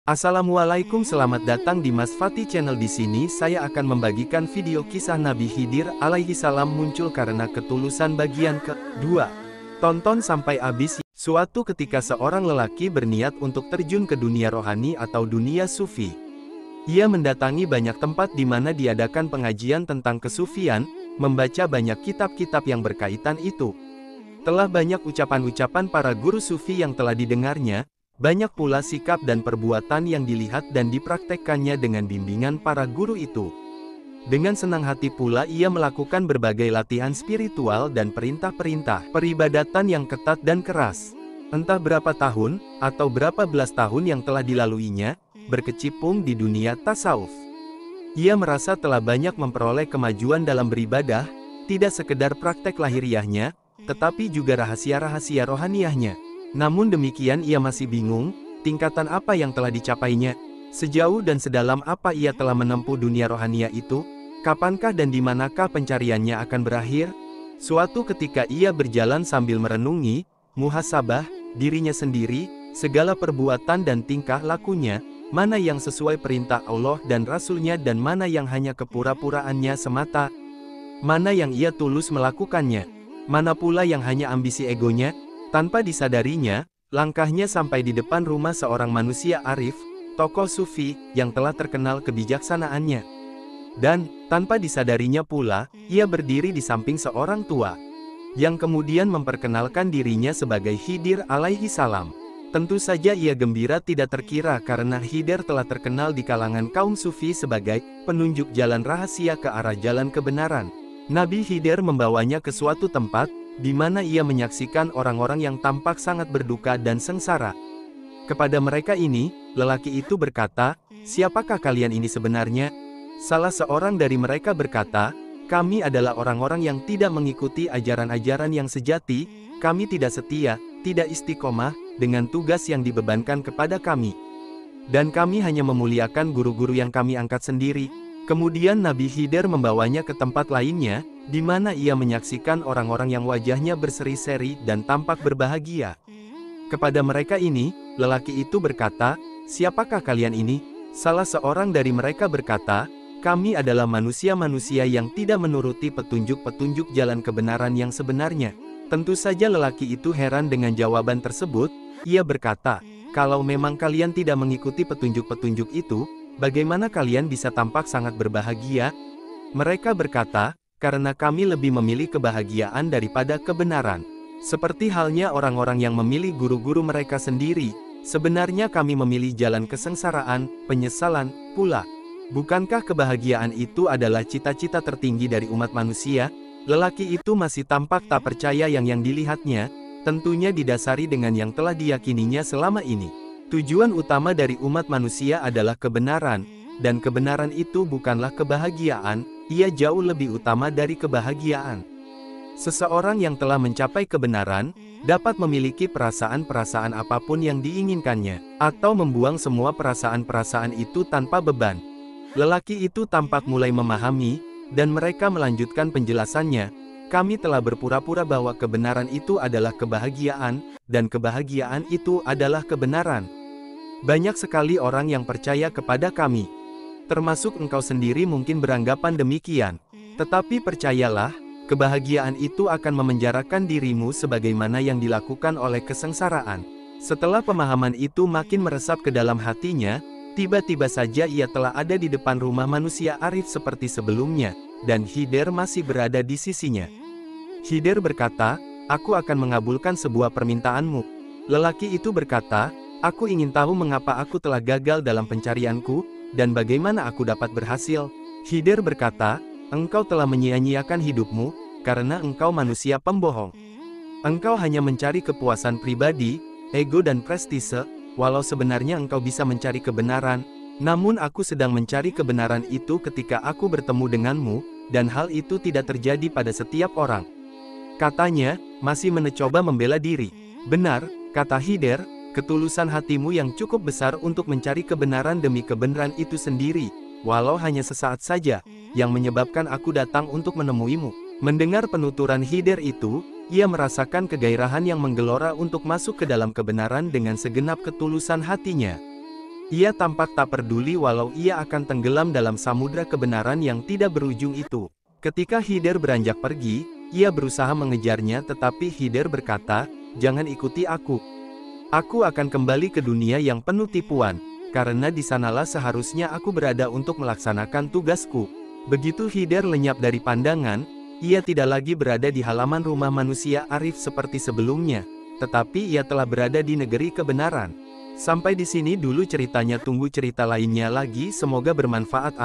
Assalamualaikum, selamat datang di Mas Fatih Channel. Di sini saya akan membagikan video kisah Nabi Khidir alaihi salam muncul karena ketulusan bagian ke-2. Tonton sampai habis. Suatu ketika seorang lelaki berniat untuk terjun ke dunia rohani atau dunia sufi. Ia mendatangi banyak tempat di mana diadakan pengajian tentang kesufian, membaca banyak kitab-kitab yang berkaitan itu. Telah banyak ucapan-ucapan para guru sufi yang telah didengarnya. Banyak pula sikap dan perbuatan yang dilihat dan dipraktekkannya dengan bimbingan para guru itu. Dengan senang hati pula ia melakukan berbagai latihan spiritual dan perintah-perintah peribadatan yang ketat dan keras. Entah berapa tahun, atau berapa belas tahun yang telah dilaluinya, berkecimpung di dunia tasawuf. Ia merasa telah banyak memperoleh kemajuan dalam beribadah, tidak sekedar praktek lahiriahnya, tetapi juga rahasia-rahasia rohaniahnya. Namun demikian ia masih bingung, tingkatan apa yang telah dicapainya, sejauh dan sedalam apa ia telah menempuh dunia rohania itu, kapankah dan dimanakah pencariannya akan berakhir. Suatu ketika ia berjalan sambil merenungi, muhasabah, dirinya sendiri, segala perbuatan dan tingkah lakunya, mana yang sesuai perintah Allah dan Rasul-Nya dan mana yang hanya kepura-puraannya semata, mana yang ia tulus melakukannya, mana pula yang hanya ambisi egonya. Tanpa disadarinya, langkahnya sampai di depan rumah seorang manusia arif, tokoh sufi, yang telah terkenal kebijaksanaannya. Dan, tanpa disadarinya pula, ia berdiri di samping seorang tua, yang kemudian memperkenalkan dirinya sebagai Khidir alaihi salam. Tentu saja ia gembira tidak terkira karena Khidir telah terkenal di kalangan kaum sufi sebagai penunjuk jalan rahasia ke arah jalan kebenaran. Nabi Khidir membawanya ke suatu tempat, di mana ia menyaksikan orang-orang yang tampak sangat berduka dan sengsara. Kepada mereka ini, lelaki itu berkata, "Siapakah kalian ini sebenarnya?" Salah seorang dari mereka berkata, "Kami adalah orang-orang yang tidak mengikuti ajaran-ajaran yang sejati, kami tidak setia, tidak istiqomah, dengan tugas yang dibebankan kepada kami. Dan kami hanya memuliakan guru-guru yang kami angkat sendiri." Kemudian Nabi Khidir membawanya ke tempat lainnya, di mana ia menyaksikan orang-orang yang wajahnya berseri-seri dan tampak berbahagia. Kepada mereka ini, lelaki itu berkata, "Siapakah kalian ini?" Salah seorang dari mereka berkata, "Kami adalah manusia-manusia yang tidak menuruti petunjuk-petunjuk jalan kebenaran yang sebenarnya." Tentu saja lelaki itu heran dengan jawaban tersebut. Ia berkata, "Kalau memang kalian tidak mengikuti petunjuk-petunjuk itu, bagaimana kalian bisa tampak sangat berbahagia?" Mereka berkata, "Karena kami lebih memilih kebahagiaan daripada kebenaran. Seperti halnya orang-orang yang memilih guru-guru mereka sendiri, sebenarnya kami memilih jalan kesengsaraan, penyesalan, pula. Bukankah kebahagiaan itu adalah cita-cita tertinggi dari umat manusia?" Lelaki itu masih tampak tak percaya yang dilihatnya, tentunya didasari dengan yang telah diyakininya selama ini. Tujuan utama dari umat manusia adalah kebenaran, dan kebenaran itu bukanlah kebahagiaan, ia jauh lebih utama dari kebahagiaan. Seseorang yang telah mencapai kebenaran, dapat memiliki perasaan-perasaan apapun yang diinginkannya, atau membuang semua perasaan-perasaan itu tanpa beban. Lelaki itu tampak mulai memahami, dan mereka melanjutkan penjelasannya, "Kami telah berpura-pura bahwa kebenaran itu adalah kebahagiaan, dan kebahagiaan itu adalah kebenaran. Banyak sekali orang yang percaya kepada kami. Termasuk engkau sendiri mungkin beranggapan demikian. Tetapi percayalah, kebahagiaan itu akan memenjarakan dirimu sebagaimana yang dilakukan oleh kesengsaraan." Setelah pemahaman itu makin meresap ke dalam hatinya, tiba-tiba saja ia telah ada di depan rumah manusia arif seperti sebelumnya, dan Khidir masih berada di sisinya. Khidir berkata, "Aku akan mengabulkan sebuah permintaanmu." Lelaki itu berkata, "Aku ingin tahu mengapa aku telah gagal dalam pencarianku, dan bagaimana aku dapat berhasil." Khidir berkata, "Engkau telah menyia-nyiakan hidupmu, karena engkau manusia pembohong. Engkau hanya mencari kepuasan pribadi, ego dan prestise, walau sebenarnya engkau bisa mencari kebenaran. Namun aku sedang mencari kebenaran itu ketika aku bertemu denganmu, dan hal itu tidak terjadi pada setiap orang." Katanya, masih mencoba membela diri. "Benar," kata Khidir, "ketulusan hatimu yang cukup besar untuk mencari kebenaran demi kebenaran itu sendiri, walau hanya sesaat saja, yang menyebabkan aku datang untuk menemuimu." Mendengar penuturan Khidir itu, ia merasakan kegairahan yang menggelora untuk masuk ke dalam kebenaran dengan segenap ketulusan hatinya. Ia tampak tak peduli walau ia akan tenggelam dalam samudra kebenaran yang tidak berujung itu. Ketika Hidir beranjak pergi, ia berusaha mengejarnya tetapi Hidir berkata, "Jangan ikuti aku. Aku akan kembali ke dunia yang penuh tipuan, karena di sanalah seharusnya aku berada untuk melaksanakan tugasku." Begitu Hidir lenyap dari pandangan, ia tidak lagi berada di halaman rumah manusia arif seperti sebelumnya, tetapi ia telah berada di negeri kebenaran. Sampai di sini dulu ceritanya, tunggu cerita lainnya lagi, semoga bermanfaat.